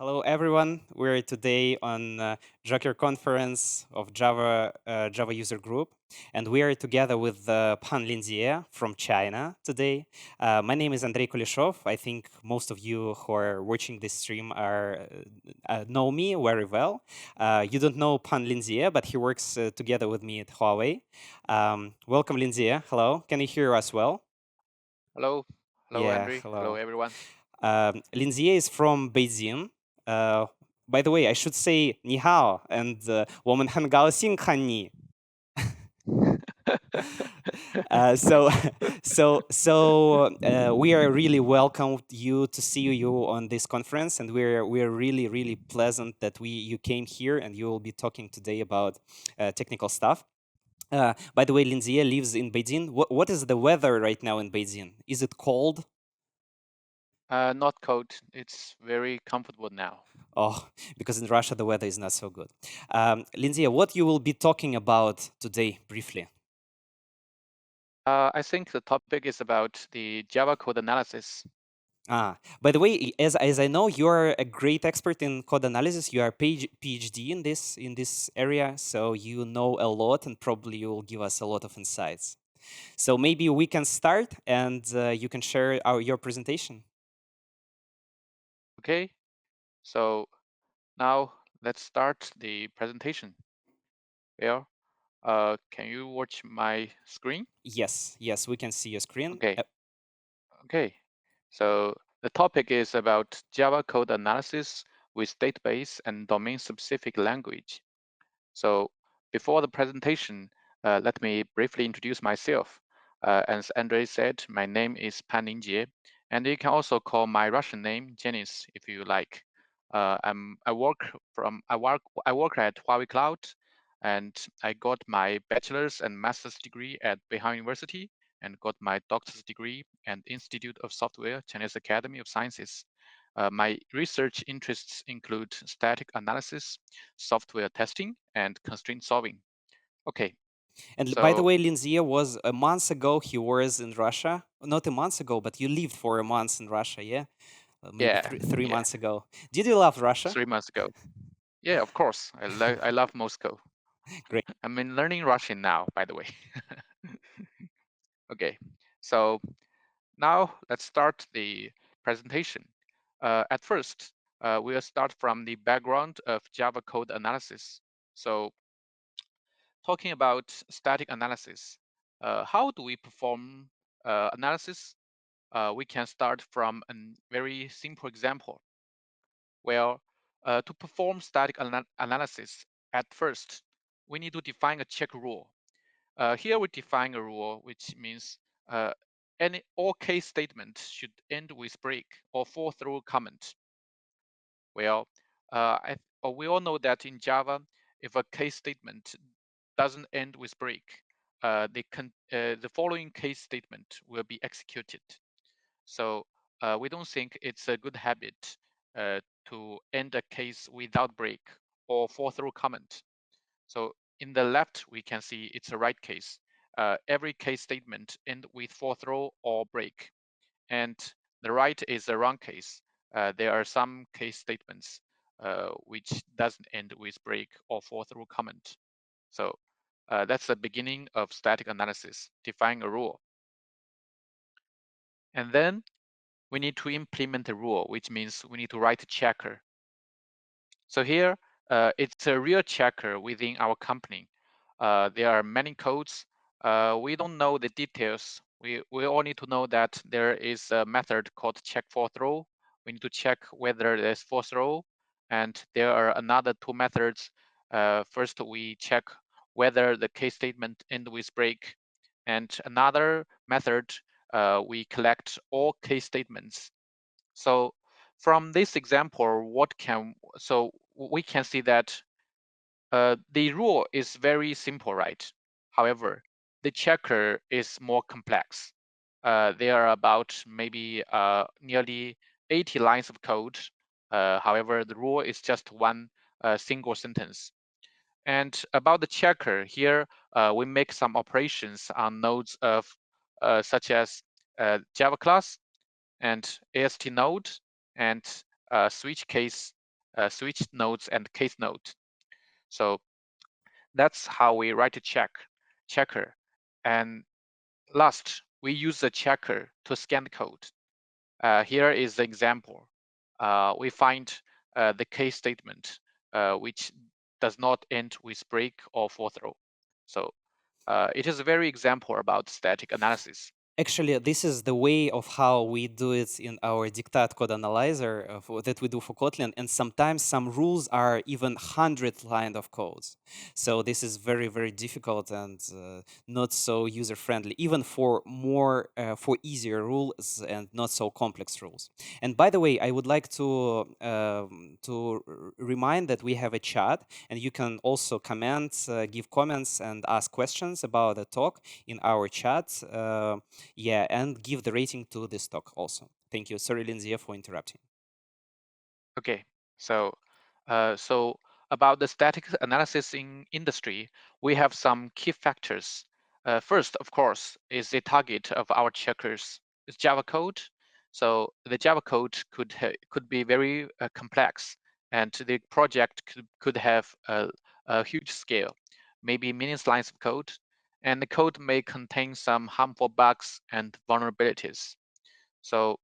Hello, everyone. We're today on Joker conference of Java user group, and we are together with Pan Linjie from China today. My name is Andrei Kuleshov. I think most of you who are watching this stream know me very well. You don't know Pan Linjie, but he works together with me at Huawei. Welcome, Linjie. Hello. Can you hear us well? Hello, hello, Yeah. Henry. Hello, Hello. everyone. Linjie is from Beijing. Uh, by the way, I should say 你好 and 我们很高兴看你. So, we are really welcome you to see you on this conference, and we're really pleasant that you came here and you will be talking today about technical stuff. By the way, Linjie lives in Beijing. What is the weather right now in Beijing? Is it cold? Not cold. It's very comfortable now. Oh, because in Russia the weather is not so good. Lindsay, what you will be talking about today briefly? I think the topic is about the Java code analysis. By the way, as I know, you are a great expert in code analysis. You are PhD in this area, so you know a lot, and probably you will give us a lot of insights. So maybe we can start, and you can share your presentation. Okay, so now let's start the presentation. Well, can you watch my screen? Yes, we can see your screen. Okay. So the topic is about Java code analysis with database and domain-specific language. So before the presentation, let me briefly introduce myself. As Andrei said, my name is Pan Linjie, and you can also call my Russian name Janice if you like. I work at Huawei Cloud, and I got my bachelor's and master's degree at Beihang University, and got my doctor's degree at Institute of Software, Chinese Academy of Sciences. My research interests include static analysis, software testing, and constraint solving. Okay, And by the so way, Lindsay was a month ago. He was in Russia. Not a month ago, but you lived for a month in Russia, yeah? Maybe yeah, three yeah, months ago. Did you love Russia? 3 months ago. Yeah, of course, I love Moscow. Great. I'm learning Russian now, by the way. Okay, so now let's start the presentation. At first, we'll start from the background of Java code analysis. So talking about static analysis, how do we perform analysis? We can start from a very simple example. Well, to perform static analysis, at first, we need to define a check rule. Here we define a rule which means all case statements should end with break or fall through comment. Well, we all know that in Java, if a case statement doesn't end with break, the following case statement will be executed. So we don't think it's a good habit to end a case without break or fall through comment. So in the left, we can see it's a right case. Every case statement end with fall through or break. And the right is the wrong case. There are some case statements which doesn't end with break or fall through comment. So that's the beginning of static analysis, define a rule. And then we need to implement a rule, which means we need to write a checker. So here, it's a real checker within our company. There are many codes. We don't know the details. We all need to know that there is a method called check for throw. We need to check whether there's for throw. And there are another two methods. First, we check whether the case statement ends with break. And another method, we collect all case statements. So from this example, we can see that the rule is very simple, right? However, the checker is more complex. There are about maybe nearly 80 lines of code. However, the rule is just one single sentence. And about the checker, here we make some operations on nodes of such as Java class and AST node and switch case switch nodes, and case node. So that's how we write a checker. And last, we use the checker to scan the code. Here is the example. We find the case statement, which does not end with break or forthrow. So it is a very example about static analysis. Actually, this is the way of how we do it in our dictate code analyzer that we do for Kotlin. And sometimes some rules are even 100 line of codes. So this is very, very difficult and not so user friendly, even for for easier rules and not so complex rules. And by the way, I would like to remind that we have a chat, and you can also comment, give comments, and ask questions about the talk in our chat. Yeah, and give the rating to this talk also. Thank you. Sorry, Lindsay, for interrupting. Okay, so so about the static analysis in industry, we have some key factors. First, of course, is the target of our checkers. It's Java code. So the Java code could be very complex, and the project could have a huge scale, maybe millions lines of code, and the code may contain some harmful bugs and vulnerabilities. So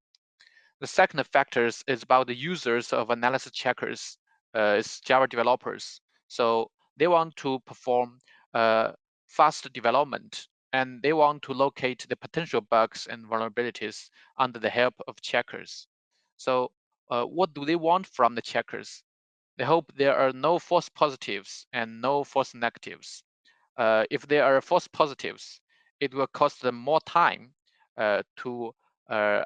the second factor is about the users of analysis checkers, is Java developers. So they want to perform fast development, and they want to locate the potential bugs and vulnerabilities under the help of checkers. So what do they want from the checkers? They hope there are no false positives and no false negatives. If there are false positives, it will cost them more time to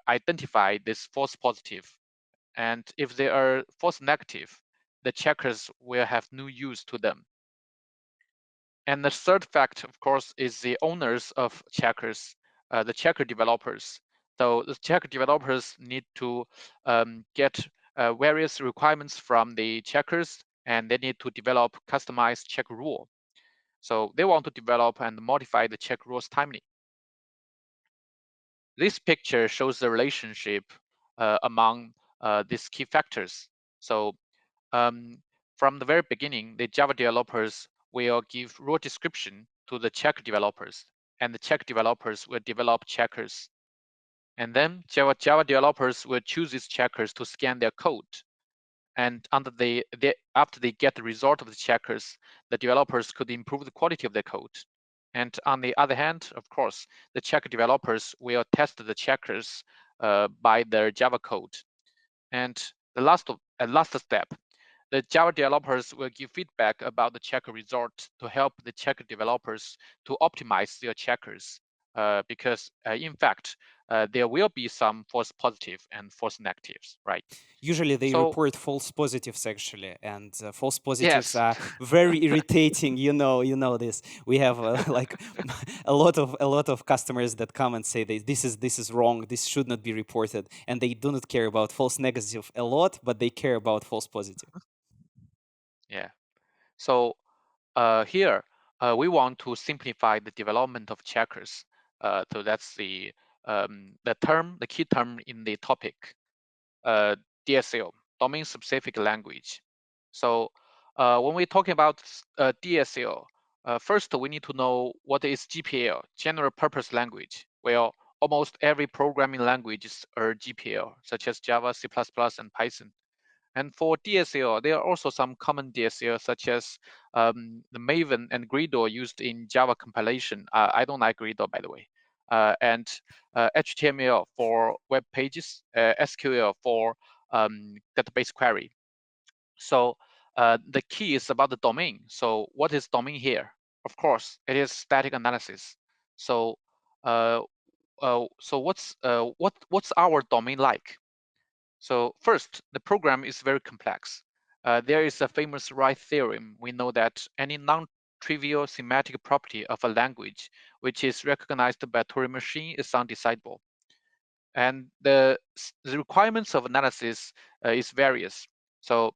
identify this false positive. And if they are false negative, the checkers will have no use to them. And the third fact, of course, is the owners of checkers, the checker developers. So the checker developers need to get various requirements from the checkers, and they need to develop customized check rule. So they want to develop and modify the check rules timely. This picture shows the relationship among these key factors. So from the very beginning, the Java developers will give rule description to the check developers, and the check developers will develop checkers. And then Java developers will choose these checkers to scan their code. And after they get the result of the checkers, the developers could improve the quality of their code. And on the other hand, of course, the checker developers will test the checkers by their Java code. And the last step, the Java developers will give feedback about the checker result to help the checker developers to optimize their checkers. Because in fact, there will be some false positive and false negatives, right? Usually they So report false positives actually, and false positives yes, are very irritating. You know this. We have like a lot of customers that come and say this is wrong. This should not be reported, and they do not care about false negative a lot, but they care about false positive. yeah. So here we want to simplify the development of checkers. So that's the key term in the topic, DSL, domain specific language. So when we're talking about DSL, first we need to know what is GPL, general purpose language. Well, almost every programming languages are GPL, such as Java, C++, and Python. And for DSL, there are also some common DSL, such as the Maven and Gradle used in Java compilation. I don't like Gradle, by the way. And HTML for web pages, SQL for database query. So the key is about the domain. So what is domain here? Of course, it is static analysis. So what's our domain like? So first, the program is very complex. There is a famous Wright theorem. We know that any non-trivial semantic property of a language which is recognized by a Turing machine is undecidable. And the requirements of analysis is various. So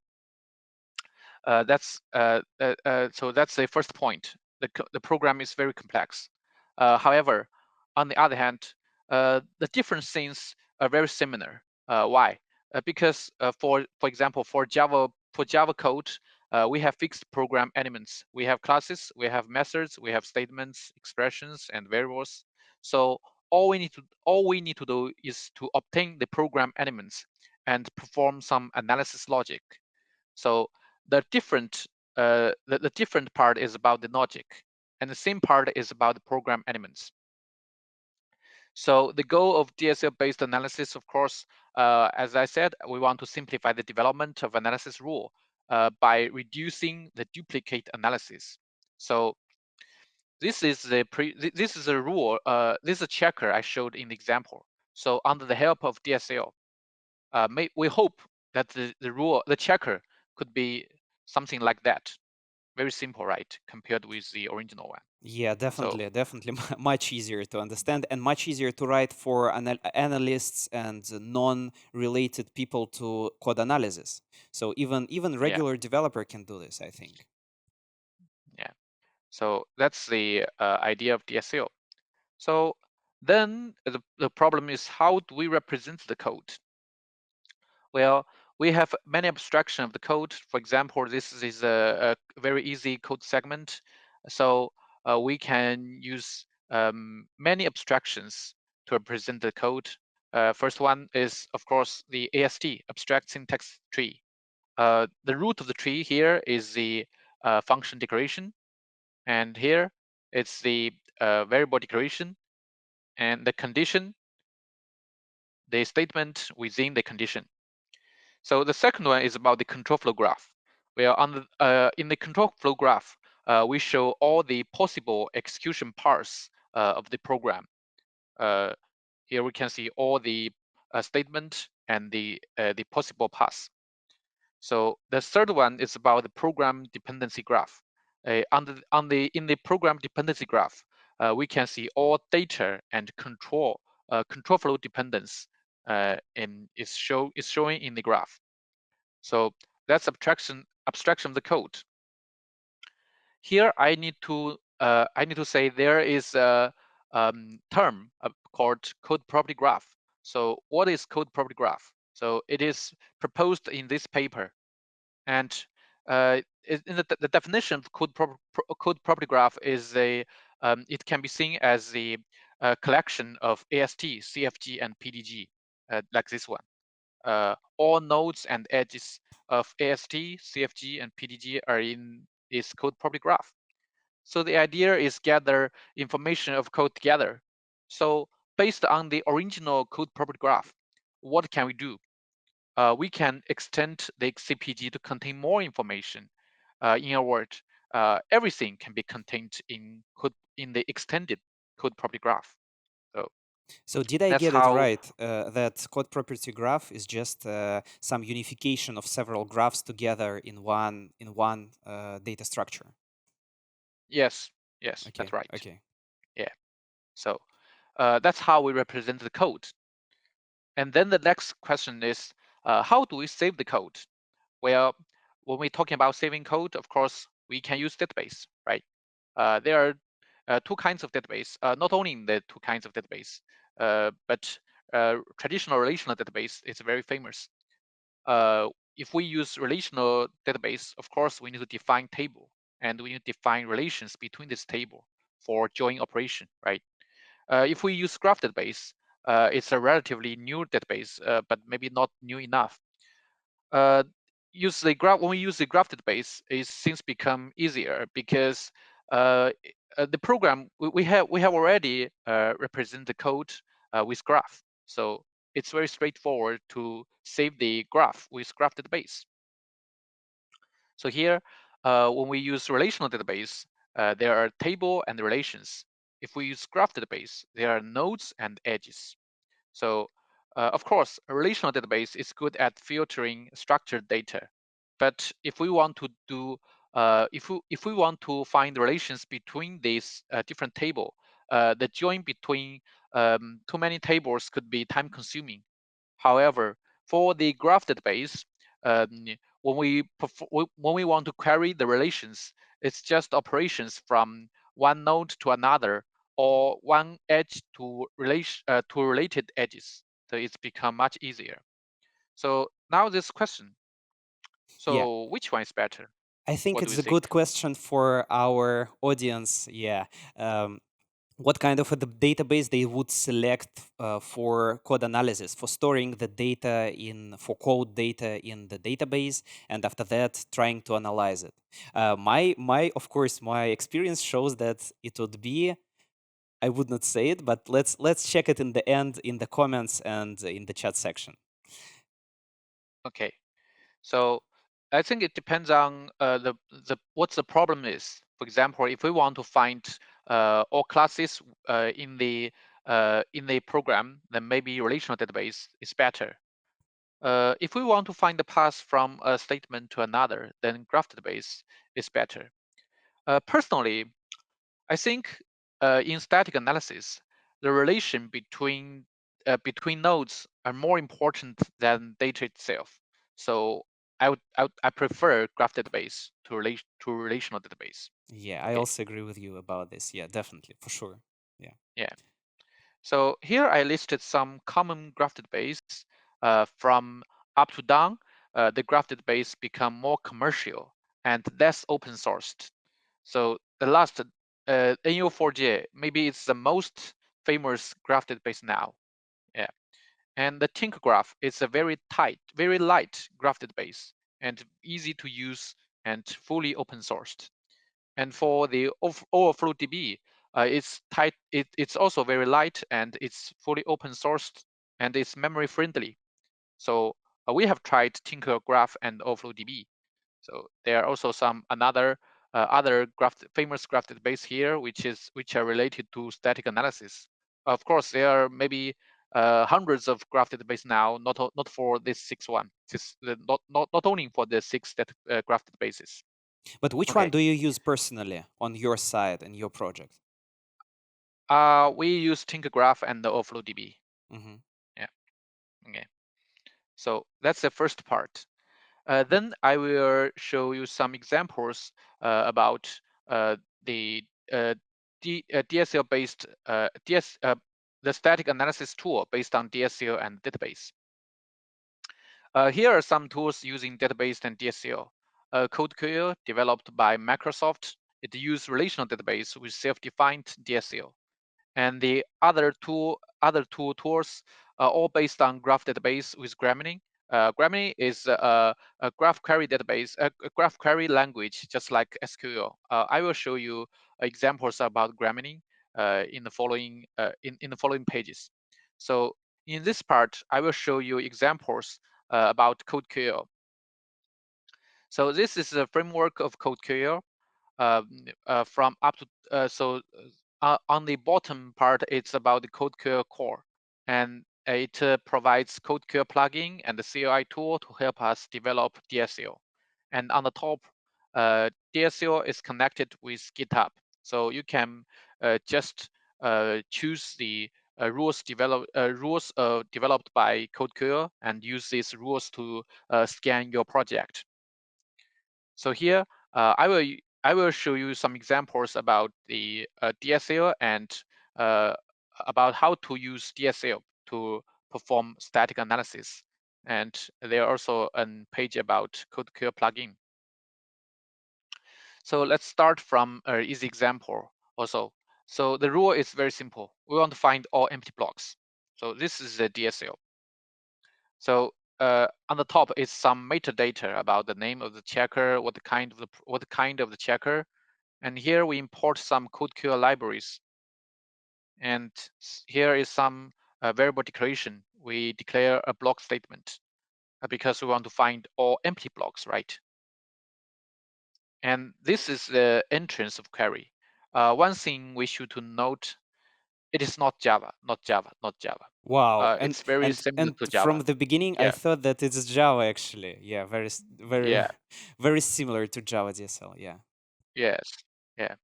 that's the first point. The program is very complex. However, on the other hand, the different things are very similar. Why? Because for example, for Java for Java code, we have fixed program elements. We have classes, we have methods, we have statements, expressions, and variables. So all we need to do is to obtain the program elements and perform some analysis logic. So the different part is about the logic, and the same part is about the program elements. So the goal of DSL-based analysis, of course, as I said, we want to simplify the development of analysis rule by reducing the duplicate analysis. So this is a rule. This is a checker I showed in the example. So under the help of DSL, we hope that the checker could be something like that. Very simple, right? Compared with the original one. Yeah, So definitely much easier to understand and much easier to write for analysts and non-related people to code analysis. So even yeah, regular developer can do this, I think. yeah. So that's the idea of DSL. So then the problem is, how do we represent the code? Well, we have many abstraction of the code. For example, this is a very easy code segment. So we can use many abstractions to represent the code. First one is, of course, the AST, abstract syntax tree. The root of the tree here is the function declaration. And here it's the variable declaration and the condition, the statement within the condition. So the second one is about the control flow graph. Where in the control flow graph, we show all the possible execution paths of the program. Here we can see all the statement and the possible paths. So the third one is about the program dependency graph. In the program dependency graph, we can see all data and control flow dependence is showing in the graph. So that's abstraction of the code. Here I need to say there is a term called code property graph. So what is code property graph? So it is proposed in this paper, and in the definition of code property graph is it can be seen as the collection of AST, CFG, and PDG, like this one. All nodes and edges of AST, CFG, and PDG are in this code property graph. So the idea is gather information of code together. So based on the original code property graph, what can we do? We can extend the CPG to contain more information. In a word, everything can be contained in the extended code property graph. So So did I that's get it how. right that code property graph is just some unification of several graphs together in one data structure? Yes, yes, Okay, that's right. okay. Yeah. So that's how we represent the code. And then the next question is, how do we save the code? Well, when we're talking about saving code, of course, we can use database, right? There are two kinds of database, not only in the two kinds of database, but traditional relational database is very famous. If we use relational database, of course, we need to define table, and we need to define relations between this table for join operation, right? If we use graph database, it's a relatively new database, but maybe not new enough. Uh, use the graph When we use the graph database, it's since become easier because the program we have already represent the code with graph, so it's very straightforward to save the graph with graph database. So here, when we use relational database, there are table and relations. If we use graph database, there are nodes and edges. So of course, a relational database is good at filtering structured data. But if we want to do, if we want to find the relations between these different table, the join between too many tables could be time consuming. However, for the graph database, um, when we want to query the relations, it's just operations from one node to another, or one edge to related edges. So it's become much easier. So now this question: Yeah. So which one is better? I think What do it's you a good think? question for our audience. Yeah. What kind of a database they would select for code analysis, for storing the data for code data in the database, and after that trying to analyze it. Of course, my experience shows that it would be. I would not say it, but let's check it in the end in the comments and in the chat section. Okay. So I think it depends on the what the problem is. For example, if we want to find all classes in the program, then maybe relational database is better. If we want to find the path from a statement to another, then graph database is better. Personally, I think in static analysis, the relation between nodes are more important than data itself. So I prefer graph database to relational database. Yeah, I Okay, also agree with you about this. Yeah, definitely, for sure. Yeah. yeah. So here I listed some common graph database from up to down. The graph database become more commercial and less open sourced. So the last NU4J, maybe it's the most famous graph database now. Yeah. And the Tink graph is a very tight, very light graph database and easy to use and fully open sourced. And for the Overflow DB, it's tight. It's also very light and it's fully open sourced and it's memory friendly. So we have tried Tinker Graph and Overflow DB. So there are also some other famous graph database here, which are related to static analysis. Of course, there are maybe hundreds of graph database now, not for this six one, not only for the six graph databases. But which one Okay, do you use personally on your side in your project? we use Tinker Graph and the Overflow DB. Hmm. Yeah, okay. So that's the first part. Then I will show you some examples about the DSL-based the static analysis tool based on DSL and database. Here are some tools using database and DSL. CodeQL developed by Microsoft. It uses relational database with self-defined DSL. And the other two tools are all based on graph database with Grammarly. Grammarly is a graph query database, a graph query language, just like SQL. I will show you examples about Grammarly in the following pages. So in this part, I will show you examples about CodeQL. So this is a framework of CodeQL from up to on the bottom part, it's about the CodeQL core, and it provides CodeQL plugin and the CLI tool to help us develop DSL. And on the top, DSL is connected with GitHub, so you can just choose the rules developed by CodeQL and use these rules to scan your project. So here, I will show you some examples about the DSL and uh, about how to use DSL to perform static analysis. And there are also a page about CodeQL plugin. So let's start from an easy example also. So the rule is very simple. We want to find all empty blocks. So this is the DSL. So on the top is some metadata about the name of the checker, what kind of the checker, and here we import some CodeQL libraries. And here is some variable declaration. We declare a block statement because we want to find all empty blocks, right? And this is the entrance of query. One thing we should to note, it is not Java, not Java, not Java. Wow. It's very similar And to from Java. the beginning, I Yeah, thought that it's Java actually. Yeah, very yeah, very similar to Java DSL. Yeah. yes, yeah.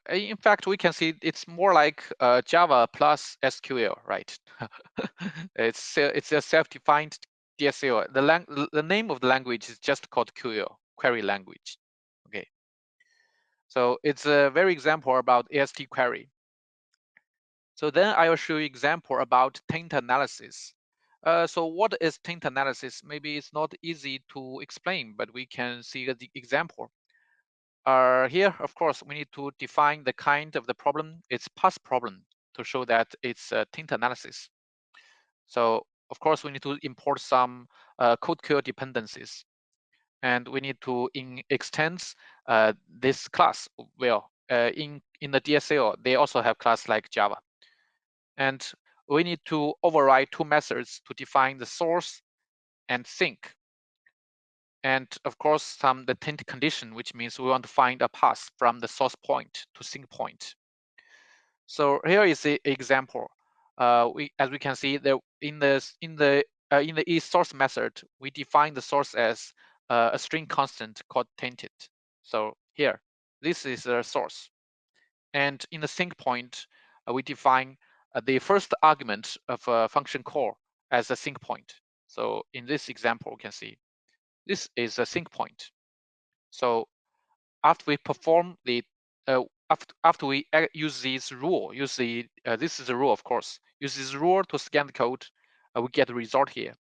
In fact, we can see it's more like Java plus SQL, right? It's a self-defined DSL. The name of the language is just called QL, query language. Okay, so it's a very example about AST query. So then I will show you example about taint analysis. So what is taint analysis? Maybe it's not easy to explain, but we can see the example. Here, of course, we need to define the kind of the problem. It's past problem to show that it's a taint analysis. So of course, we need to import some code queue dependencies, and we need to extend this class. Well, in the DSL, they also have class like Java, and we need to override two methods to define the source and sink. And of course, the taint condition, which means we want to find a path from the source point to sink point. So here is the example. As we can see, there in the source method, we define the source as a string constant called tainted. So here, this is the source, and in the sink point, we define the first argument of a function call as a sink point. So in this example, we can see this is a sink point. So after we perform the after we use this rule, this is a rule, of course. Use this rule to scan the code, we get the result here.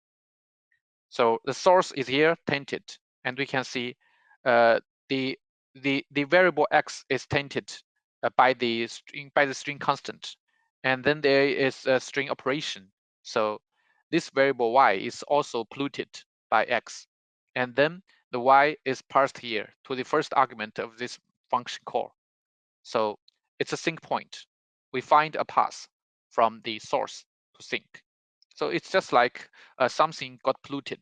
So the source is here tainted, and we can see the variable x is tainted by the string constant, and then there is a string operation. So this variable y is also polluted by x, and then the y is parsed here to the first argument of this function call. So it's a sink point. We find a path from the source to sink. So it's just like something got polluted.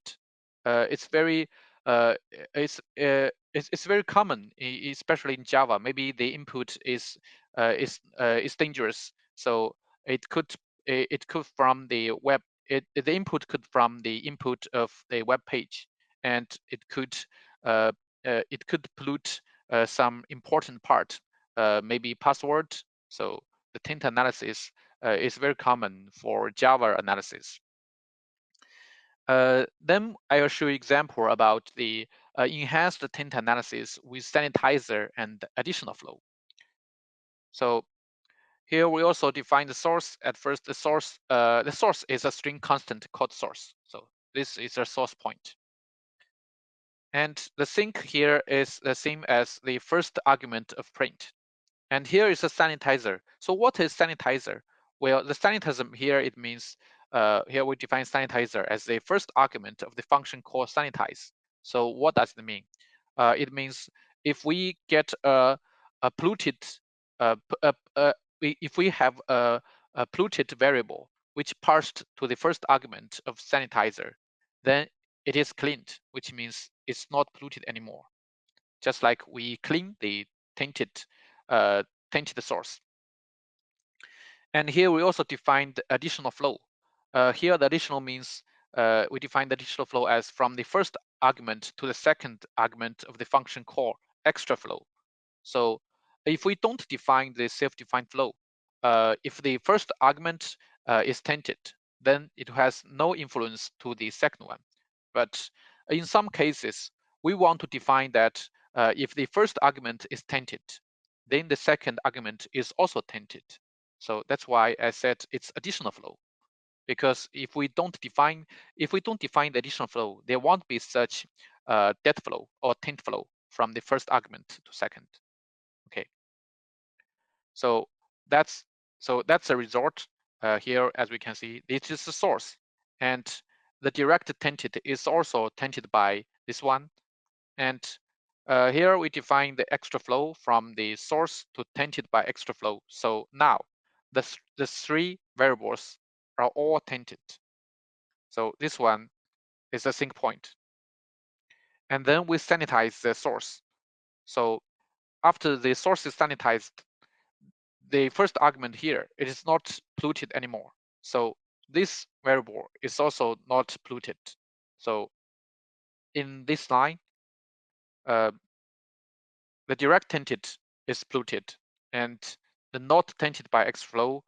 It's very it's very common, especially in Java. Maybe the input is dangerous. So it could from the web. The input could from the input of the web page, and it could pollute some important part, maybe password. So the taint analysis is very common for Java analysis. Then I will show you example about the enhanced taint analysis with sanitizer and additional flow. So here we also define the source. At first, the source is a string constant called source. So this is a source point. And the sink here is the same as the first argument of print. And here is a sanitizer. So what is sanitizer? Well, the sanitizer here, it means, here we define sanitizer as the first argument of the function called sanitize. So what does it mean? It means if we get a polluted, if we have a polluted variable which parsed to the first argument of sanitizer, then it is cleaned, which means it's not polluted anymore. Just like we clean the tainted uh, tainted source. And here we also defined additional flow. Here the additional means we define the additional flow as from the first argument to the second argument of the function call extra flow. So if we don't define the self-defined flow, if the first argument is tainted, then it has no influence to the second one. But in some cases, we want to define that if the first argument is tainted, then the second argument is also tainted. So that's why I said it's additional flow, because if we don't define the additional flow, there won't be such dead flow or taint flow from the first argument to second. Okay, so that's the result here. As we can see, this is the source, and the direct tainted is also tainted by this one. And here we define the extra flow from the source to tainted by extra flow. So now the three variables are all tainted. So this one is a sink point. And then we sanitize the source. So after the source is sanitized, the first argument here, it is not polluted anymore. So this variable is also not polluted. So in this line, uh, the direct tainted is polluted, and the not tainted by X flow,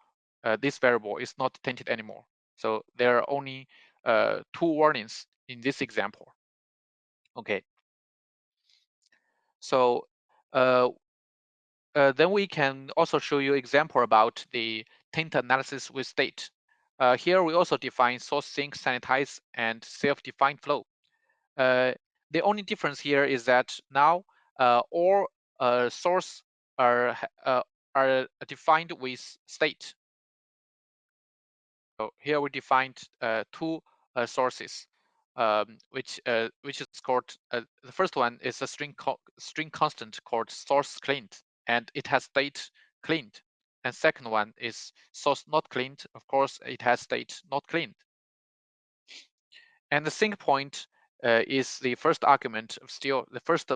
this variable is not tainted anymore. So there are only two warnings in this example. Okay. So then we can also show you example about the taint analysis with state. Here we also define source sync, sanitize, and self-defined flow. The only difference here is that now all source are defined with state. So here we defined two sources, which is called the first one is a string constant called source cleaned, and it has state cleaned. And second one is source not cleaned. Of course, it has state not cleaned. And the sync point is the first argument of the first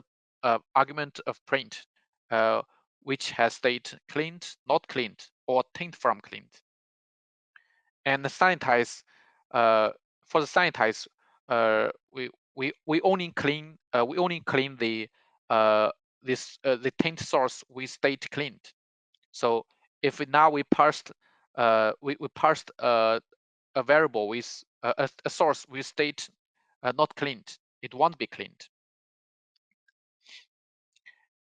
argument of print, which has state cleaned, not cleaned, or taint from cleaned. And the sanitize, for the sanitize, we only clean the the taint source with state cleaned. So if we parsed we parsed a variable with a source with state not cleaned, it won't be cleaned.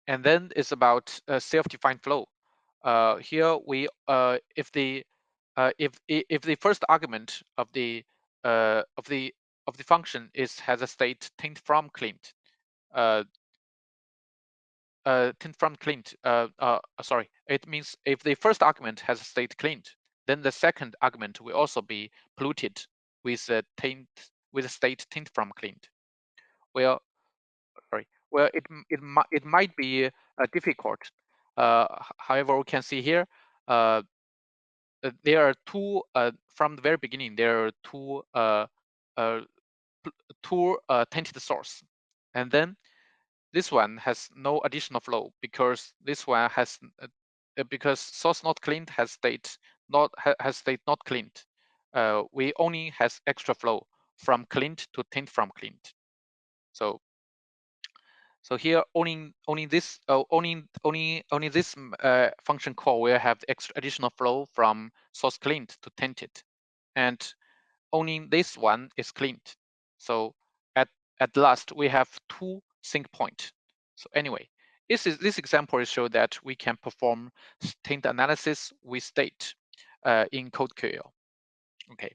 And then it's about self-defined flow. Here we if the first argument of the function has a state taint from cleaned, sorry, it means if the first argument has a state cleaned, then the second argument will also be polluted with a state taint from cleaned. Well, sorry. Well, it might be difficult. However, we can see here there are two from the very beginning. There are two tainted source, and then this one has no additional flow because this one has because source not cleaned has state not cleaned. We only has extra flow from cleaned to taint from cleaned. So here only this function call will have extra additional flow from source cleaned to tainted, and only this one is cleaned. So at last we have two sync point. So anyway, this example is show that we can perform taint analysis with state in CodeQL. Okay.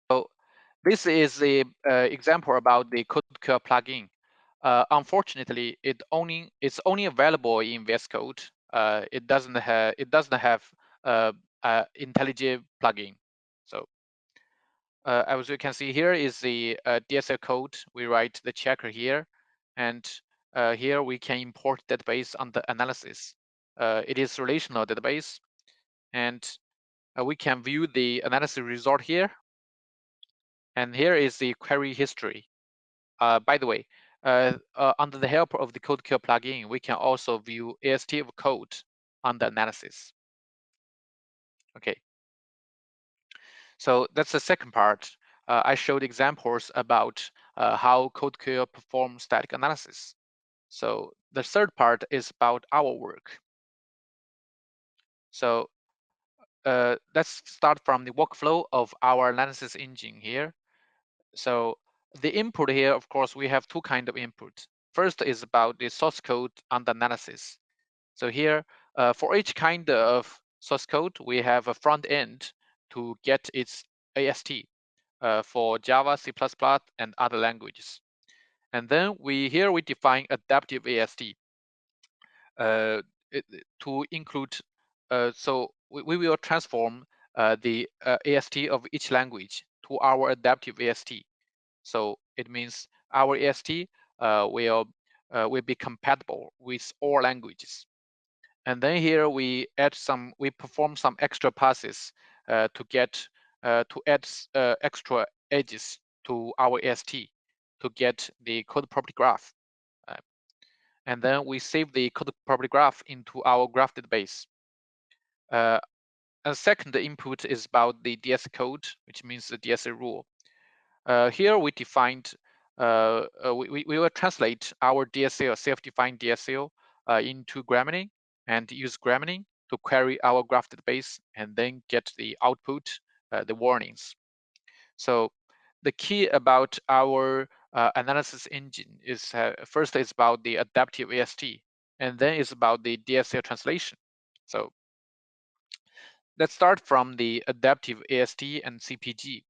So this is the example about the CodeQL plugin. Unfortunately, it's only available in VS Code. It doesn't have IntelliJ plugin. So as you can see here is the DSL code. We write the checker here, and here we can import database under analysis. It is relational database, and we can view the analysis result here. And here is the query history. By the way, under the help of the CodeQL plugin, we can also view AST of code under analysis. Okay. So that's the second part. I showed examples about how CodeQL performs static analysis. So the third part is about our work. So let's start from the workflow of our analysis engine here. So the input here, of course, we have two kinds of input. First is about the source code under analysis. So here, for each kind of source code, we have a front end to get its AST for Java, C++, and other languages. And then we define adaptive AST to include. So we will transform the AST of each language to our adaptive AST. So it means our AST will be compatible with all languages. And then here we perform some extra passes to add extra edges to our AST to get the code property graph. And then we save the code property graph into our graph database. And second input is about the DSL code, which means the DSL rule. Here we defined, we will translate our DSL, self-defined DSL into Grammarly and use Grammarly to query our graph database and then get the output, the warnings. So the key about our analysis engine is first is about the adaptive AST, and then it's about the DSL translation. So let's start from the adaptive AST and CPG.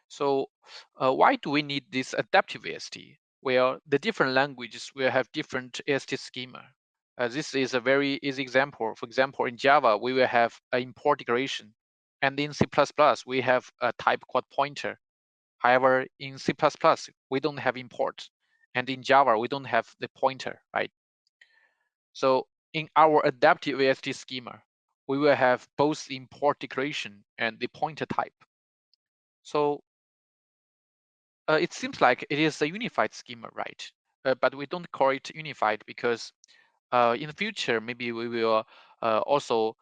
So why do we need this adaptive AST? Well, the different languages will have different AST schema. This is a very easy example. For example, in Java, we will have an import declaration. And in C++, we have a type called pointer. However, in C++, we don't have import. And in Java, we don't have the pointer, right? So in our adaptive AST schema, we will have both the import declaration and the pointer type. So it seems like it is a unified schema, right? But we don't call it unified because in the future, maybe we will also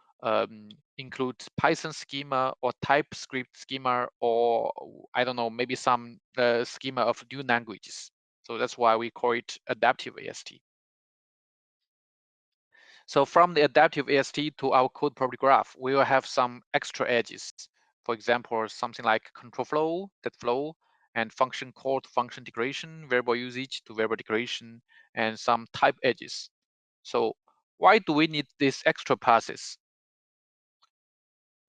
include Python schema or TypeScript schema, or I don't know, maybe some schema of new languages. So that's why we call it adaptive AST. So from the adaptive AST to our code property graph, we will have some extra edges. For example, something like control flow, that flow, and function call to function declaration, variable usage to variable declaration, and some type edges. So why do we need these extra passes?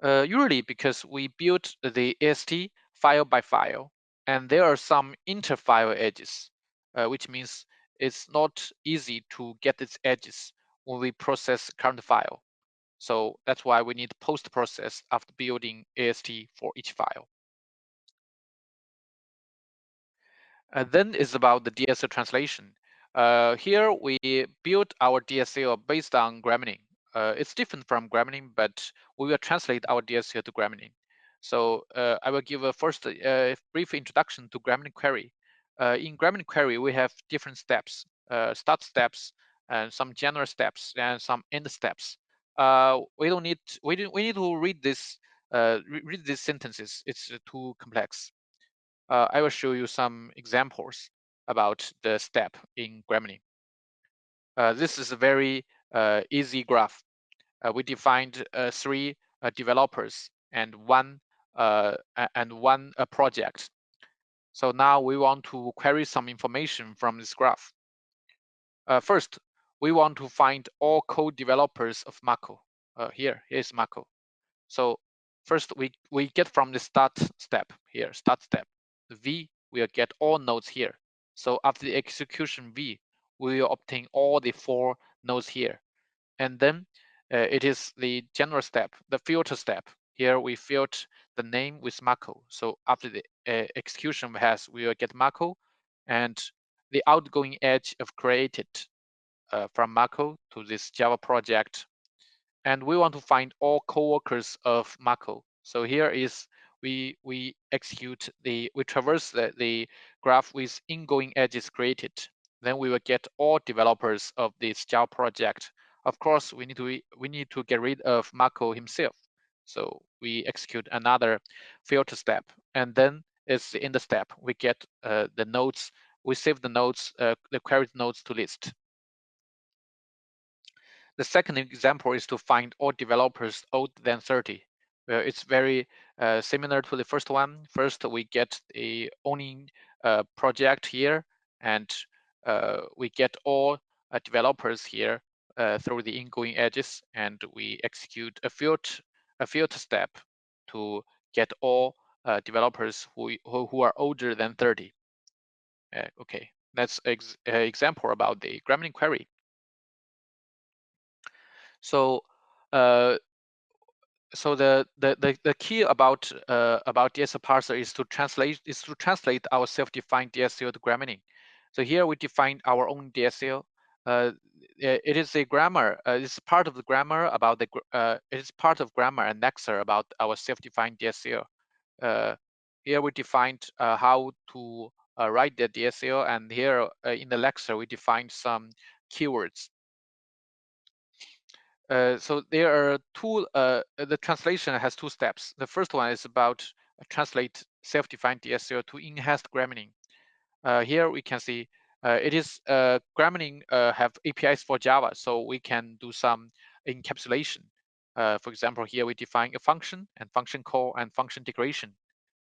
Usually because we built the AST file by file, and there are some interfile edges, which means it's not easy to get its edges when we process current file. So that's why we need post-process after building AST for each file. Then is about the DSL translation. Here we build our DSL based on Gremlin. It's different from Gremlin, but we will translate our DSL to Gremlin. So I will give a first brief introduction to Gremlin query. In Gremlin query, we have different steps, start steps, and some general steps, and some end steps. We need to read this read these sentences. It's too complex. I will show you some examples about the step in Gremlin. This is a very easy graph. We defined three developers and one project. So now we want to query some information from this graph. First, we want to find all code developers of Mako. Here's Mako. So first we get from the start step here, start step. V will get all nodes here. So after the execution V, we will obtain all the 4 nodes here. And then it is the general step, the filter step. Here we filter the name with Mako. So after the execution we will get Mako, and the outgoing edge of created from Mako to this Java project. And we want to find all coworkers of Mako. So here is we traverse the graph with ingoing edges created. Then we will get all developers of this Java project. Of course, we need to get rid of Mako himself. So we execute another filter step, and then it's the end step. We get the nodes. We save the nodes, the queried nodes to list. The second example is to find all developers older than 30. It's very similar to the first one. First, we get the owning project here, and we get all developers here through the ingoing edges, and we execute a filter step to get all developers who are older than 30. Okay, that's an example about the Gremlin query. So so the key about DSL parser is to translate our self-defined DSL to Gremlin. So here we define our own DSL. It is a grammar. It's part of the grammar about the. It is part of grammar and lexer about our self-defined DSL. Here we defined how to write the DSL, and here in the lexer we defined some keywords. So there are the translation has 2 steps. The first one is about translate self-defined DSL to enhanced Gremlin. Here we can see it is Gremlin have APIs for Java, so we can do some encapsulation. For example, here we define a function and function call and function declaration.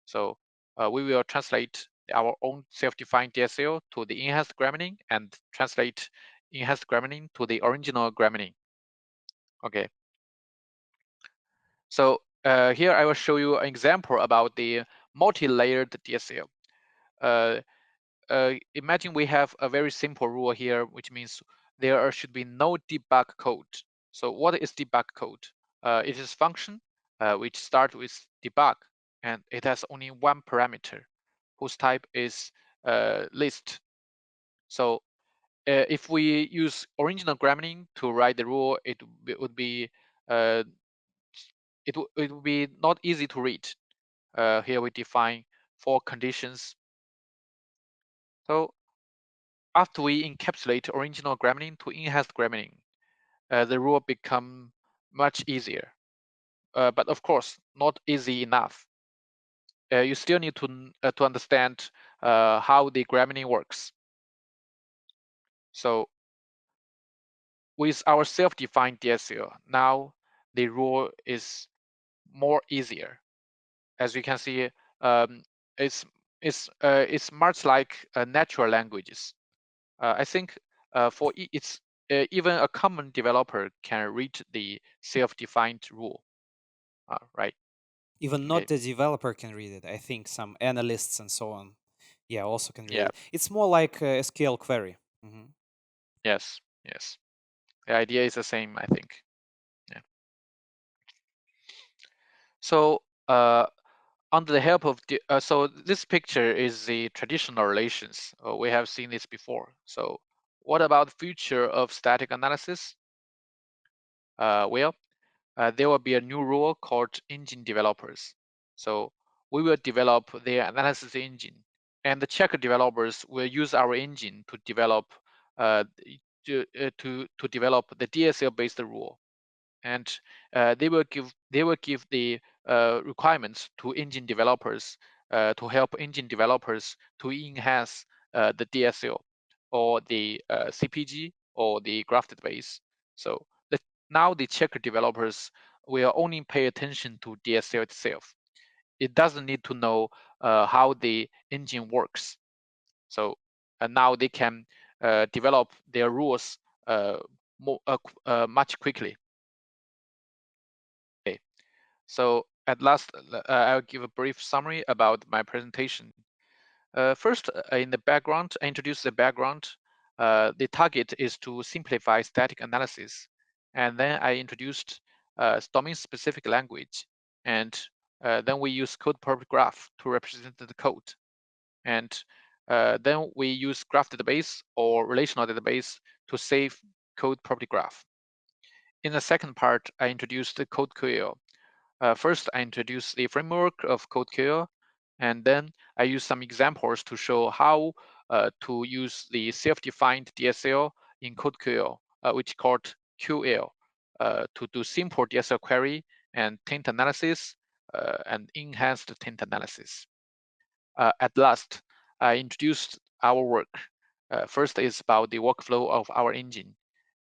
So we will translate our own self-defined DSL to the enhanced Gremlin and translate enhanced Gremlin to the original Gremlin. Okay. So here I will show you an example about the multi-layered DSL. Imagine we have a very simple rule here, which means there should be no debug code. So what is debug code? It is function which start with debug, and it has only one parameter, whose type is list. So if we use original grammarly to write the rule, it would be it would be not easy to read. Here we define 4 conditions. So after we encapsulate original grammarly to enhanced grammarly, the rule become much easier. But of course, not easy enough. You still need to understand how the grammarly works. So with our self-defined DSL, now the rule is more easier. As you can see, it's it's much like natural languages. I think for it's even a common developer can read the self-defined rule, right? Even Okay. not the developer can read it. I think some analysts and so on, yeah, also can read Yeah. it. It's more like a SQL query. Mhm. Yes. Yes. The idea is the same, I think. Yeah. So under the help of so this picture is the traditional relations. We have seen this before. So what about the future of static analysis? Well, there will be a new role called engine developers. So we will develop their analysis engine, and the checker developers will use our engine to develop to develop the DSL-based rule, and they will give the requirements to engine developers to help engine developers to enhance the DSL or the CPG or the graph database. So now the checker developers will only pay attention to DSL itself. It doesn't need to know how the engine works. So now they can develop their rules much quickly. Okay. So at last, I'll give a brief summary about my presentation. First, in the background, I introduce the background. The target is to simplify static analysis. And then I introduced domain-specific language. And then we use code property graph to represent the code. And then we use graph database or relational database to save code property graph. In the second part, I introduced the CodeQL. First, I introduce the framework of CodeQL, and then I use some examples to show how to use the self-defined DSL in CodeQL, which called QL, to do simple DSL query and taint analysis and enhanced taint analysis. At last, I introduced our work. First is about the workflow of our engine,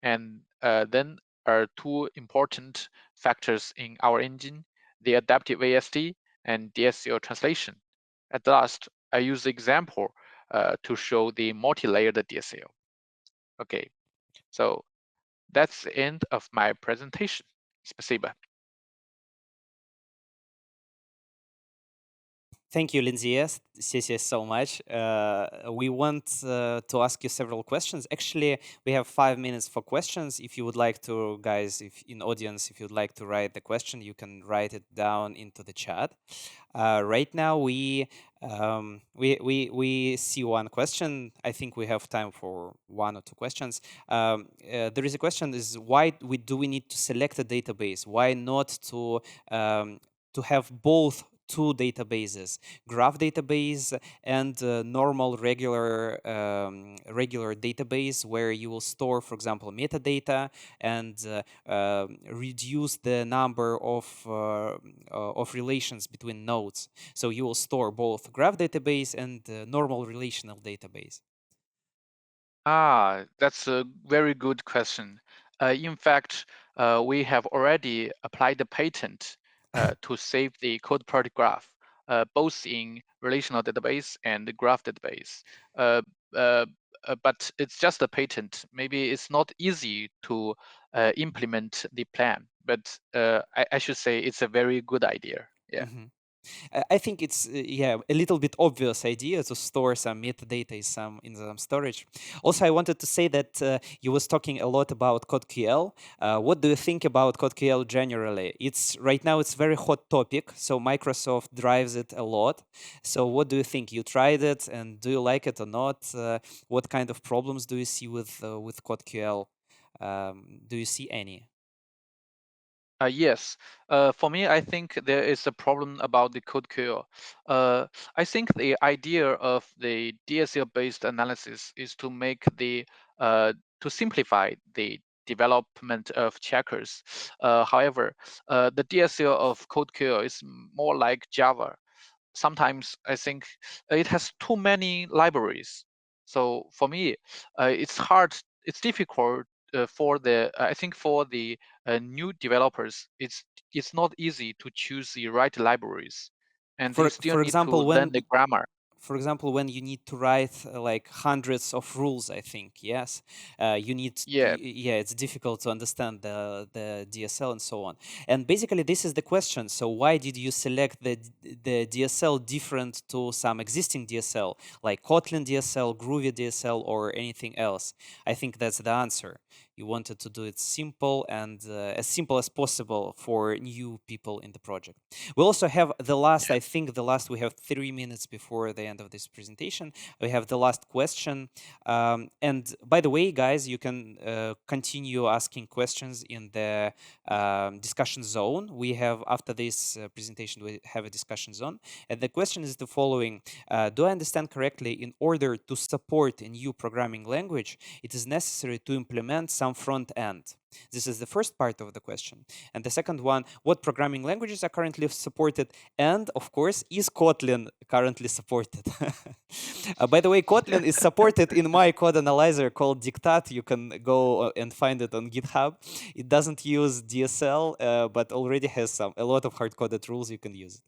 and then are 2 important factors in our engine, the adaptive AST and DSL translation. At last, I use the example to show the multi-layered DSL. Okay, so that's the end of my presentation. Спасибо. Thank you, Linjie. So much. We want to ask you several questions. Actually, we have 5 minutes for questions. If you would like to, guys, if in audience, if you'd like to write the question, you can write it down into the chat. Right now, we see one question. I think we have time for 1 or 2 questions. There is a question: is why do we need to select a database? Why not to have both 2 databases, graph database and normal regular database where you will store, for example, metadata and reduce the number of relations between nodes. So you will store both graph database and normal relational database. That's a very good question. In fact, we have already applied the patent to save the code property graph, both in relational database and the graph database. Uh, uh, but it's just a patent. Maybe it's not easy to implement the plan, but I should say it's a very good idea. Yeah. Mhm. I think it's yeah, a little bit obvious idea to store some metadata in some storage. Also, I wanted to say that you was talking a lot about CodeQL. What do you think about CodeQL generally? It's right now it's very hot topic, so Microsoft drives it a lot. So what do you think? You tried it, and do you like it or not? What kind of problems do you see with CodeQL? Do you see any? Yes. For me, I think there is a problem about the code queue. I think the idea of the DSL-based analysis is to make to simplify the development of checkers. However, the DSL of code queue is more like Java. Sometimes I think it has too many libraries. So for me, it's hard. It's difficult for I think for the new developers. It's not easy to choose the right libraries, and you still For need to example, learn the grammar. when you need to write like hundreds of rules, I think, yes, you need Yeah, yeah, it's difficult to understand the DSL and so on. And basically this is the question, so why did you select the DSL different to some existing DSL like Kotlin DSL, Groovy DSL, or anything else? I think that's the answer. You wanted to do it simple and as simple as possible for new people in the project. We also have the last, yeah, I think the last, we have 3 minutes before the end of this presentation. We have the last question. And by the way, guys, you can continue asking questions in the discussion zone. We have, after this presentation, we have a discussion zone. And the question is the following. Do I understand correctly, in order to support a new programming language, it is necessary to implement some front end? This is the first part of the question. And the second one, what programming languages are currently supported? And of course, is Kotlin currently supported? By the way, Kotlin is supported in my code analyzer called Dictat. You can go and find it on GitHub. It doesn't use DSL, but already has a lot of hard-coded rules you can use.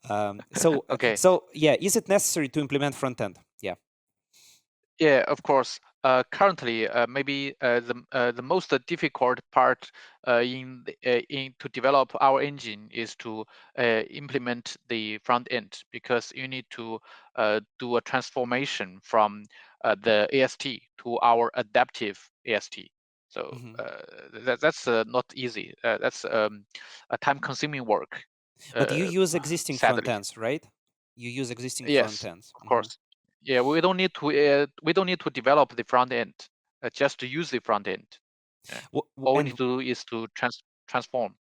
okay. So yeah, is it necessary to implement front end? Yeah. Yeah, of course. Currently, maybe the most difficult part in to develop our engine is to implement the front end, because you need to do a transformation from the AST to our adaptive AST. So Mhm. that's not easy. That's a time-consuming work, But you uh, use existing front sadly. ends, right? You use existing front Yes, ends. of Mhm. course. Yeah, we don't need to develop the front end, just to use the front end. Yeah. All we need to do is to and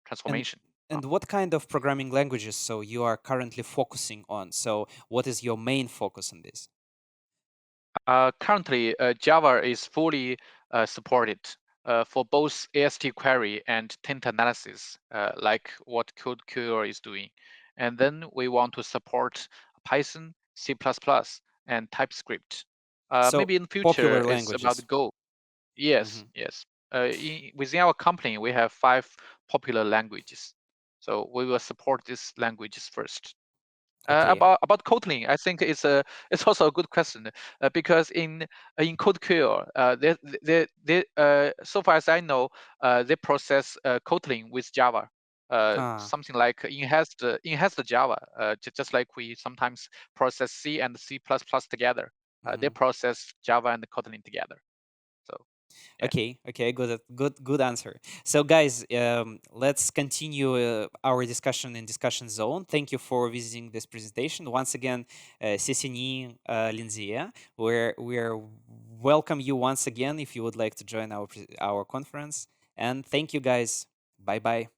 transformation. and what kind of programming languages so you are currently focusing on? So what is your main focus on this? Currently, Java is fully supported for both AST query and tint analysis, like what CodeQL is doing. And then we want to support Python, C++, and TypeScript. So Maybe in the future, popular it's about languages. Go. Yes, Mhm. yes. Within our company, we have 5 popular languages. So we will support these languages first. Okay. About Kotlin, I think it's a it's also a good question, because in CodeQL, so far as I know, they process Kotlin with Java, Ah. something like enhanced Java, just like we sometimes process C and C++ together. They Mhm. process Java and Kotlin together. So yeah. Okay, okay, good, good answer. So, guys, let's continue our discussion in discussion zone. Thank you for visiting this presentation once again, Сесени, Linjie. We're welcome you once again if you would like to join our conference. And thank you, guys. Bye bye.